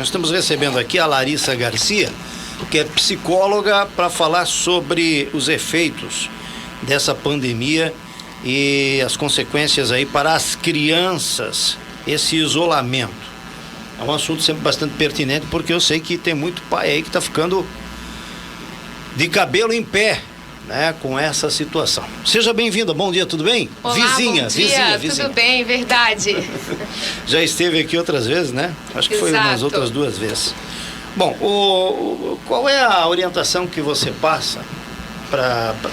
Nós estamos recebendo aqui a Larissa Garcia, que é psicóloga, para falar sobre os efeitos dessa pandemia e as consequências aí para as crianças, esse isolamento. É um assunto sempre bastante pertinente, porque eu sei que tem muito pai aí que está ficando de cabelo em pé, né, com essa situação. Seja bem-vinda, bom dia, tudo bem? Olá, vizinha, bom dia, vizinha. Tudo bem, verdade. Já esteve aqui outras vezes, né? Acho que foi umas outras 2 vezes. Bom, qual é a orientação que você passa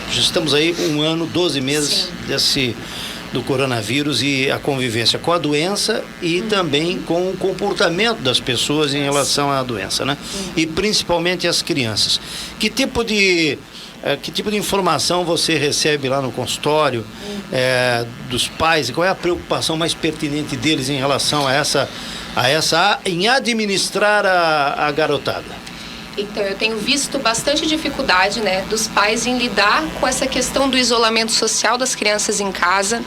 já estamos aí 1 ano, 12 meses do coronavírus e a convivência com a doença e também com o comportamento das pessoas em relação à doença, né? E principalmente as crianças. Que tipo de informação você recebe lá no consultório dos pais? E qual é a preocupação mais pertinente deles em relação em administrar a garotada? Então, eu tenho visto bastante dificuldade, né, dos pais em lidar com essa questão do isolamento social das crianças em casa.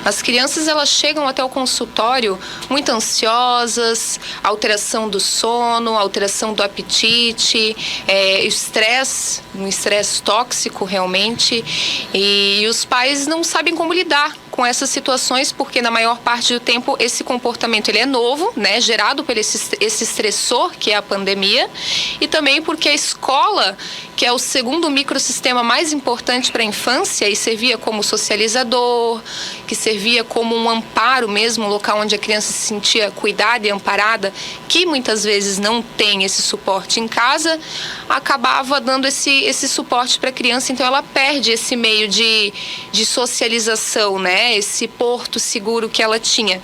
As crianças, elas chegam até o consultório muito ansiosas, alteração do sono, alteração do apetite, estresse, um estresse tóxico realmente, e os pais não sabem como lidar com essas situações, porque na maior parte do tempo esse comportamento ele é novo, né, gerado por esse estressor que é a pandemia, e também porque a escola, que é o segundo microsistema mais importante para a infância e servia como socializador, que servia como um amparo mesmo, um local onde a criança se sentia cuidada e amparada, que muitas vezes não tem esse suporte em casa, acabava dando esse suporte para a criança, então ela perde esse meio de socialização, né? Esse porto seguro que ela tinha.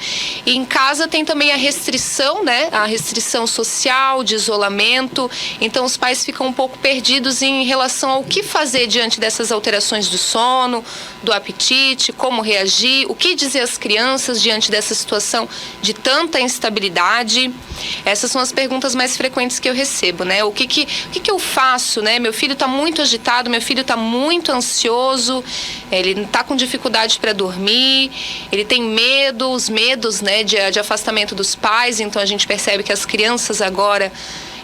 E em casa tem também a restrição, né? A restrição social, de isolamento. Então os pais ficam um pouco perdidos em relação ao que fazer diante dessas alterações do sono, do apetite, como reagir, o que dizer às crianças diante dessa situação de tanta instabilidade. Essas são as perguntas mais frequentes que eu recebo, né? O que eu faço, né? Meu filho está muito agitado, meu filho está muito ansioso, ele está com dificuldade para dormir, ele tem medo, os medos, né, de afastamento dos pais. Então a gente percebe que as crianças agora,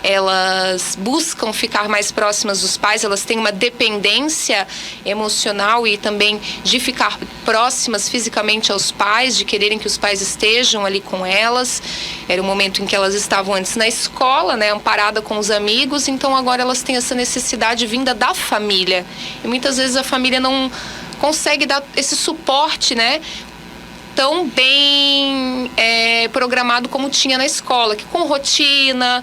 elas buscam ficar mais próximas dos pais, elas têm uma dependência emocional e também de ficar próximas fisicamente aos pais, de quererem que os pais estejam ali com elas. Era o momento em que elas estavam antes na escola, né, amparada com os amigos, então agora elas têm essa necessidade vinda da família. E muitas vezes a família não consegue dar esse suporte, né, tão bem programado como tinha na escola, que com rotina,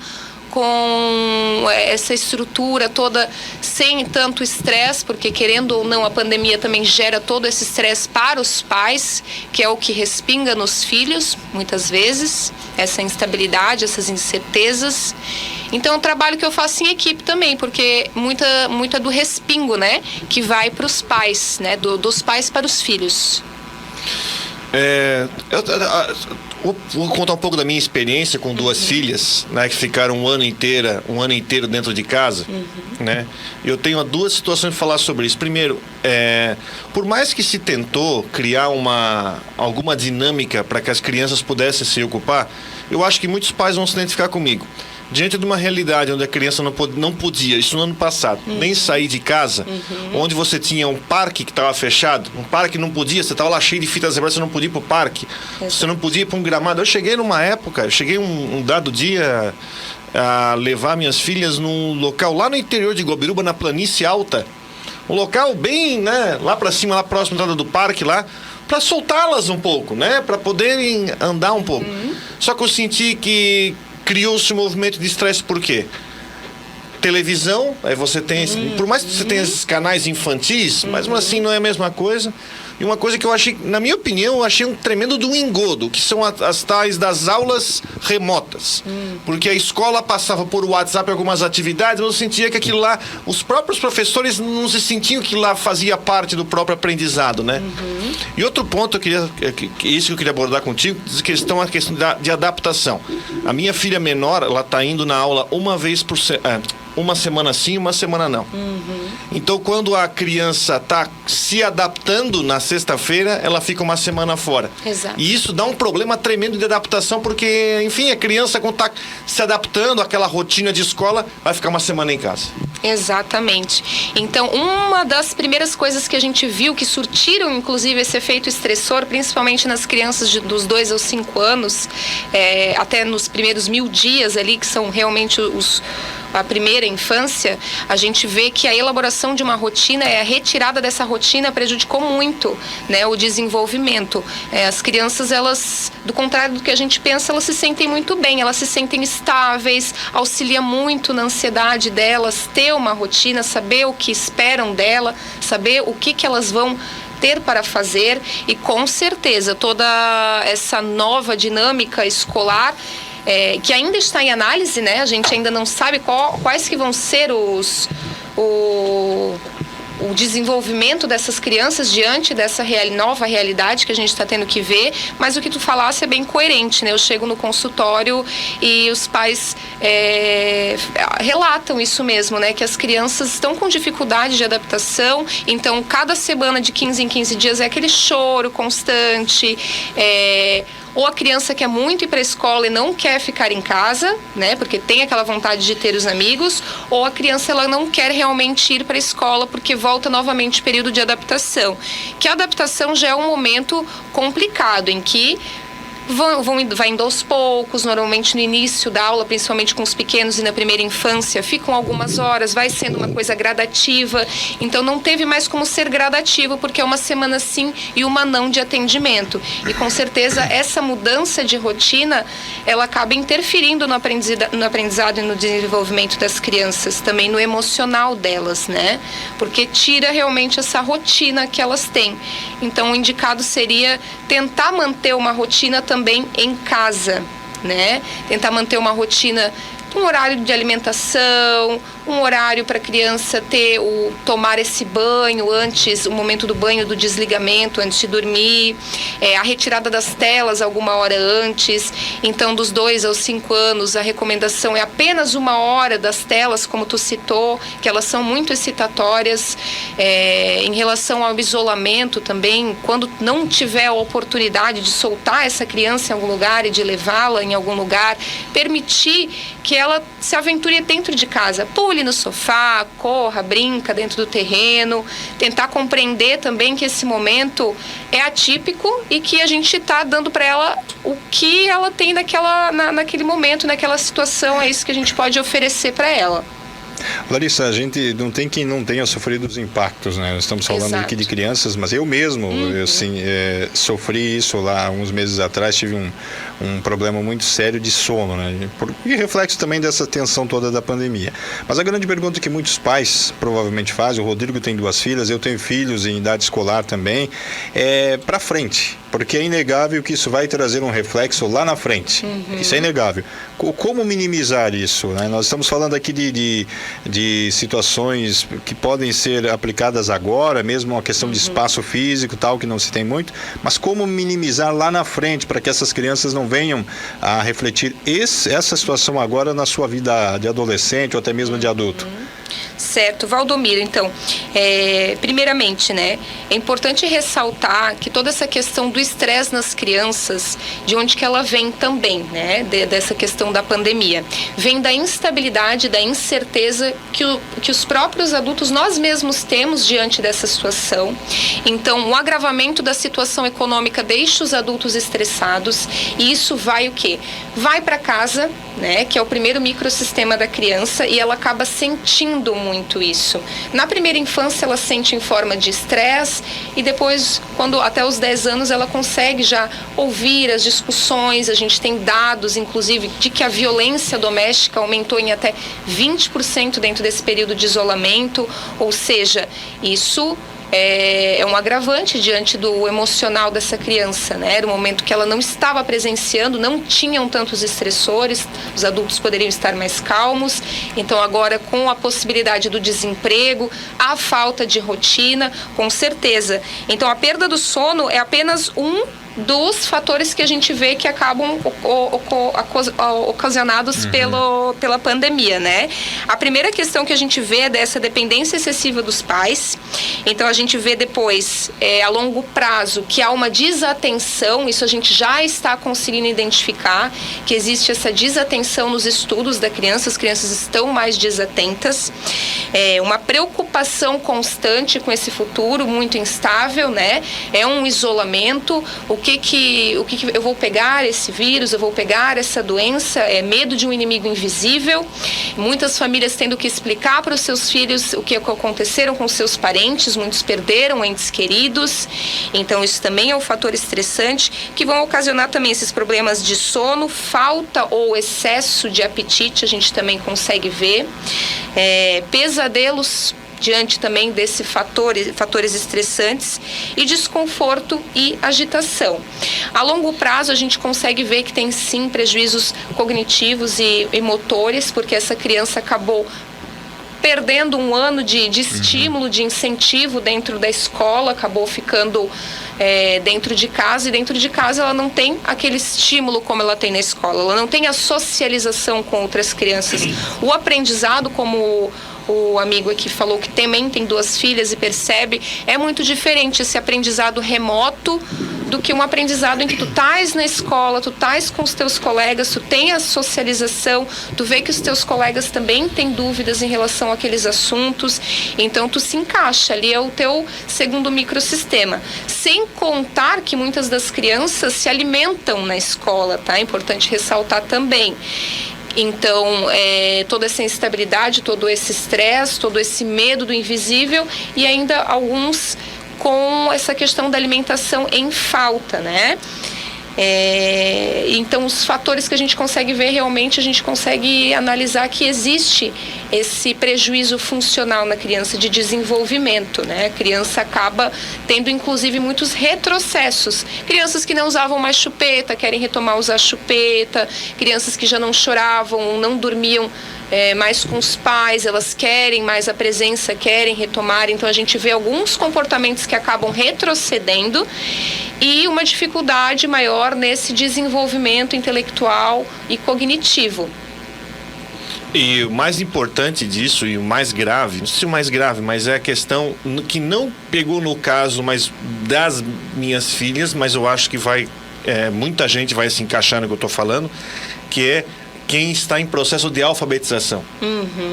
com essa estrutura toda, sem tanto estresse, porque querendo ou não a pandemia também gera todo esse estresse para os pais, que é o que respinga nos filhos, muitas vezes, essa instabilidade, essas incertezas. Então é um trabalho que eu faço em equipe também, porque muita do respingo, né, que vai para os pais, né, dos pais para os filhos. Vou contar um pouco da minha experiência com 2 filhas, né, que ficaram um ano inteiro dentro de casa, né? Eu tenho 2 situações para falar sobre isso. Primeiro, por mais que se tentou criar alguma dinâmica para que as crianças pudessem se ocupar, eu acho que muitos pais vão se identificar comigo. Diante de uma realidade onde a criança não podia, isso no ano passado, nem sair de casa, onde você tinha um parque que estava fechado, um parque não podia, você estava lá cheio de fitas zebradas, você não podia ir para o parque, você não podia ir para um gramado. Eu cheguei um dado dia a levar minhas filhas num local lá no interior de Guabiruba, na planície alta, um local bem, né, lá para cima, lá próximo da entrada do parque, lá, para soltá-las um pouco, né, para poderem andar um pouco. Só que eu senti que criou-se um movimento de estresse. Por quê? Televisão, aí você tem, por mais que você tenha esses canais infantis, mas assim não é a mesma coisa. E uma coisa que eu achei, na minha opinião, eu achei um tremendo do engodo, que são as tais das aulas remotas. Porque a escola passava por WhatsApp algumas atividades, mas eu sentia que aquilo lá, os próprios professores não se sentiam que lá fazia parte do próprio aprendizado, né? E outro ponto, isso que eu queria abordar contigo, a questão de adaptação. A minha filha menor, ela está indo na aula uma vez uma semana sim, uma semana não. Então, quando a criança está se adaptando na sexta-feira, ela fica uma semana fora. Exato. E isso dá um problema tremendo de adaptação, porque, enfim, a criança, quando está se adaptando àquela rotina de escola, vai ficar uma semana em casa. Exatamente. Então, uma das primeiras coisas que a gente viu que surtiram, inclusive, esse efeito estressor, principalmente nas crianças dos 2 aos 5 anos, até nos primeiros 1000 dias ali, que são realmente a primeira infância, a gente vê que a elaboração de uma rotina, a retirada dessa rotina prejudicou muito, né, o desenvolvimento. As crianças, elas, do contrário do que a gente pensa, elas se sentem muito bem, elas se sentem estáveis, auxilia muito na ansiedade delas, ter uma rotina, saber o que esperam dela, saber o que elas vão ter para fazer, e com certeza toda essa nova dinâmica escolar, que ainda está em análise, né? A gente ainda não sabe quais que vão ser o desenvolvimento dessas crianças diante dessa nova realidade que a gente está tendo que ver, mas o que tu falasse é bem coerente, né? Eu chego no consultório e os pais relatam isso mesmo, né? Que as crianças estão com dificuldade de adaptação, então cada semana de 15 em 15 dias é aquele choro constante, ou a criança quer muito ir para a escola e não quer ficar em casa, né? Porque tem aquela vontade de ter os amigos, ou a criança ela não quer realmente ir para a escola porque volta novamente o período de adaptação. Que a adaptação já é um momento complicado, em que vai indo aos poucos, normalmente no início da aula, principalmente com os pequenos e na primeira infância, ficam algumas horas, vai sendo uma coisa gradativa, então não teve mais como ser gradativo, porque é uma semana sim e uma não de atendimento. E com certeza essa mudança de rotina, ela acaba interferindo no aprendizado e no desenvolvimento das crianças, também no emocional delas, né? Porque tira realmente essa rotina que elas têm. Então o indicado seria tentar manter uma rotina também em casa, né? Tentar manter uma rotina, um horário de alimentação, um horário para a criança tomar esse banho antes, o momento do banho, do desligamento, antes de dormir, a retirada das telas alguma hora antes. Então, dos 2 aos 5 anos, a recomendação é apenas 1 hora das telas, como tu citou, que elas são muito excitatórias. Em relação ao isolamento também, quando não tiver a oportunidade de soltar essa criança em algum lugar e de levá-la em algum lugar, permitir que ela se aventure dentro de casa, pule no sofá, corra, brinca dentro do terreno, tentar compreender também que esse momento é atípico e que a gente está dando para ela o que ela tem naquele momento, naquela situação, é isso que a gente pode oferecer para ela. Larissa, a gente não tem quem não tenha sofrido os impactos, né? Nós estamos falando aqui de crianças, mas eu mesmo, sofri isso lá uns meses atrás, tive um problema muito sério de sono, né? E reflexo também dessa tensão toda da pandemia. Mas a grande pergunta que muitos pais provavelmente fazem, o Rodrigo tem 2 filhas, eu tenho filhos em idade escolar também, é para frente, porque é inegável que isso vai trazer um reflexo lá na frente. Isso é inegável. Como minimizar isso, né? Nós estamos falando aqui de situações que podem ser aplicadas agora, mesmo uma questão de espaço físico, tal, que não se tem muito, mas como minimizar lá na frente para que essas crianças não venham a refletir essa situação agora na sua vida de adolescente ou até mesmo de adulto? Certo, Valdomiro, então, primeiramente, né, é importante ressaltar que toda essa questão do estresse nas crianças, de onde que ela vem também, né, dessa questão da pandemia, vem da instabilidade, da incerteza que os próprios adultos, nós mesmos temos diante dessa situação. Então, o agravamento da situação econômica deixa os adultos estressados, e isso vai o quê? Vai para casa, né, que é o primeiro microsistema da criança, e ela acaba sentindo muito isso. Na primeira infância ela sente em forma de estresse, e depois, quando até os 10 anos, ela consegue já ouvir as discussões. A gente tem dados, inclusive, de que a violência doméstica aumentou em até 20% dentro desse período de isolamento, ou seja, isso é um agravante diante do emocional dessa criança, né? Era um momento que ela não estava presenciando, não tinham tantos estressores, os adultos poderiam estar mais calmos. Então agora, com a possibilidade do desemprego, a falta de rotina, com certeza. Então a perda do sono é apenas um dos fatores que a gente vê que acabam ocasionados pela pandemia, né? A primeira questão que a gente vê é dessa dependência excessiva dos pais. Então, a gente vê depois, a longo prazo, que há uma desatenção. Isso a gente já está conseguindo identificar, que existe essa desatenção nos estudos da criança. As crianças estão mais desatentas. Uma preocupação constante com esse futuro muito instável, né? É um isolamento. O que eu vou pegar esse vírus, eu vou pegar essa doença, medo de um inimigo invisível. Muitas famílias tendo que explicar para os seus filhos o que aconteceram com seus parentes, muitos perderam entes queridos. Então, isso também é um fator estressante, que vão ocasionar também esses problemas de sono, falta ou excesso de apetite, a gente também consegue ver. Pesadelos diante também desses fatores estressantes, e desconforto e agitação. A longo prazo, a gente consegue ver que tem sim prejuízos cognitivos e motores, porque essa criança acabou perdendo um ano de estímulo, de incentivo dentro da escola, acabou ficando dentro de casa, e dentro de casa ela não tem aquele estímulo como ela tem na escola, ela não tem a socialização com outras crianças. O aprendizado, como o amigo aqui falou, que também tem 2 filhas e percebe, é muito diferente esse aprendizado remoto do que um aprendizado em que tu estás na escola, tu estás com os teus colegas, tu tem a socialização, tu vê que os teus colegas também têm dúvidas em relação àqueles assuntos, então tu se encaixa, ali é o teu segundo microsistema. Sem contar que muitas das crianças se alimentam na escola, tá? É importante ressaltar também. Então, toda essa instabilidade, todo esse estresse, todo esse medo do invisível, e ainda alguns com essa questão da alimentação em falta, né? Então, os fatores que a gente consegue ver, realmente a gente consegue analisar que existe esse prejuízo funcional na criança de desenvolvimento, né? A criança acaba tendo, inclusive, muitos retrocessos. Crianças que não usavam mais chupeta, querem retomar a usar chupeta. Crianças que já não choravam, não dormiam mais com os pais, elas querem mais a presença, querem retomar. Então, a gente vê alguns comportamentos que acabam retrocedendo e uma dificuldade maior nesse desenvolvimento intelectual e cognitivo. E o mais importante disso, e o mais grave, não sei se o mais grave, mas é a questão que não pegou no caso das minhas filhas, mas eu acho que muita gente vai se encaixar no que eu estou falando, que é quem está em processo de alfabetização.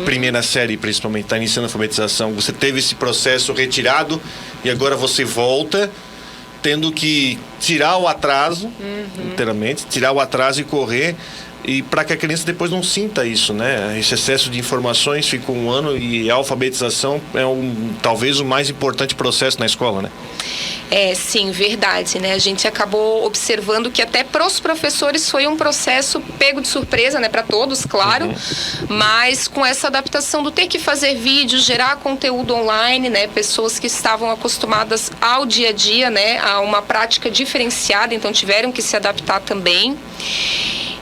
Primeira série, principalmente, está iniciando a alfabetização. Você teve esse processo retirado e agora você volta tendo que tirar o atraso, literalmente, tirar o atraso e correr, e para que a criança depois não sinta isso, né? Esse excesso de informações, ficou um ano, e a alfabetização é talvez o mais importante processo na escola, né? Sim, verdade, né? A gente acabou observando que até para os professores foi um processo pego de surpresa, né? Para todos, claro, mas com essa adaptação do ter que fazer vídeos, gerar conteúdo online, né? Pessoas que estavam acostumadas ao dia a dia, né? A uma prática diferenciada, então tiveram que se adaptar também.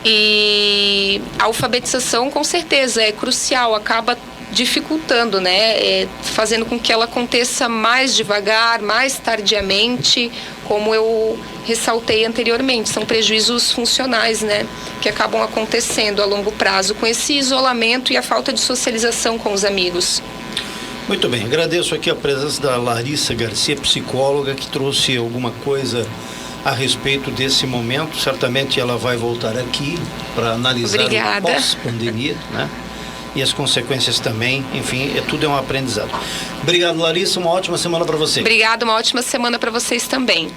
E a alfabetização, com certeza, é crucial, acaba dificultando, né? Fazendo com que ela aconteça mais devagar, mais tardiamente, como eu ressaltei anteriormente. São prejuízos funcionais, né? Que acabam acontecendo a longo prazo com esse isolamento e a falta de socialização com os amigos. Muito bem, agradeço aqui a presença da Larissa Garcia, psicóloga, que trouxe alguma coisa a respeito desse momento. Certamente ela vai voltar aqui para analisar o pós-pandemia, né? E as consequências também, enfim, tudo é um aprendizado. Obrigado, Larissa, uma ótima semana para você. Obrigada, uma ótima semana para vocês também.